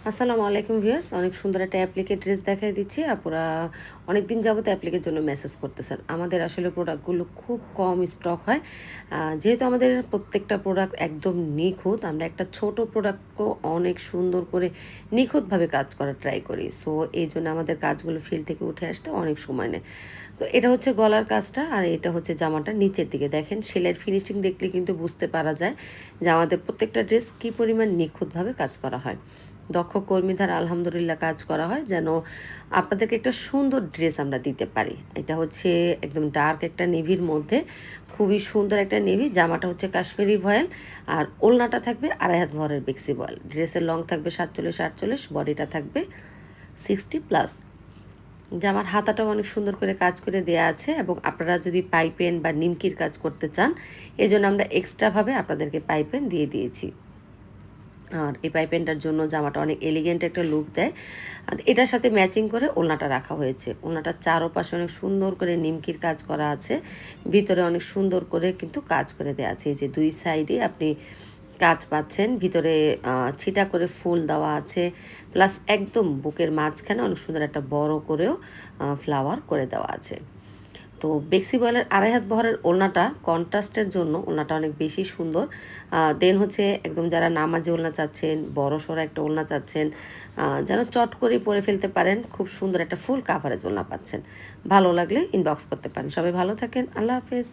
আসসালামু আলাইকুম ভিউয়ার্স, অনেক সুন্দর একটা অ্যাপ্লিকের ড্রেস দেখাই দিচ্ছি। আপুরা অনেকদিন যাবত অ্যাপ্লিকের জন্য মেসেজ করতেছেন। আমাদের আসলে প্রোডাক্টগুলো খুব কম স্টক হয়। যেহেতু আমাদের প্রত্যেকটা প্রোডাক্ট একদম নিখুঁত, আমরা একটা ছোট প্রোডাক্টকেও অনেক সুন্দর করে নিখুঁতভাবে কাজ করার ট্রাই করি। সো এইজন্য আমাদের কাজগুলো ফিল থেকে উঠে আসতে অনেক সময় নেয়। তো এটা হচ্ছে গলার কাজটা, আর এটা হচ্ছে জামাটার নিচের দিকে। দেখেন সেলাইয়ের ফিনিশিং দেখলে কিন্তু বুঝতে পারা যায় যে আমাদের প্রত্যেকটা ড্রেস কী পরিমাণ নিখুঁতভাবে কাজ করা হয়। দক্ষ কর্মী দ্বারা আলহামদুলিল্লাহ কাজ করা হয় যেন আপনাদেরকে একটা সুন্দর ড্রেস আমরা দিতে পারি। এটা হচ্ছে একদম ডার্ক একটা নেভির মধ্যে, খুবই সুন্দর একটা নেভি। জামাটা হচ্ছে কাশ্মীরি ভয়েল, আর ওড়নাটা থাকবে 2.5 হাত ভরের বেক্সি ভয়েল। ড্রেসের লং থাকবে 47-48, বডিটা থাকবে 60+। জামার হাতাটাও অনেক সুন্দর করে কাজ করে দেয়া আছে, এবং আপনারা যদি পাইপেন বা নিমকির কাজ করতে চান, এজন্য আমরা এক্সট্রাভাবে আপনাদেরকে পাইপেন দিয়ে দিয়েছি। আর এই পাইপেনটার জন্য জামাটা অনেক এলিগেন্ট একটা লুক দেয়। আর এটার সাথে ম্যাচিং করে ওড়নাটা রাখা হয়েছে। ওড়নাটার চারপাশে অনেক সুন্দর করে নিমকির কাজ করা আছে, ভিতরে অনেক সুন্দর করে কিন্তু কাজ করে দেওয়া আছে। এই যে দুই সাইডে আপনি কাজ পাচ্ছেন, ভিতরে ছিটা করে ফুল দেওয়া আছে, প্লাস একদম বুকের মাঝখানে অনেক সুন্দর একটা বড় করেও ফ্লাওয়ার করে দেওয়া আছে। তো বেক্সি বয়েলের 2.5 হাত বহরের ওড়নাটা কন্ট্রাস্টের জন্য ওড়নাটা অনেক বেশি সুন্দর। দেন হচ্ছে একদম যারা নামাজি ওড়না চাচ্ছেন, বড়সড় একটা ওড়না চাচ্ছেন, যেন চট করে পরে ফেলতে পারেন, খুব সুন্দর একটা ফুল কাভারেজ ওড়না পাচ্ছেন। ভালো লাগলে ইনবক্স করতে পারেন। সবাই ভালো থাকেন। আল্লাহ হাফেজ।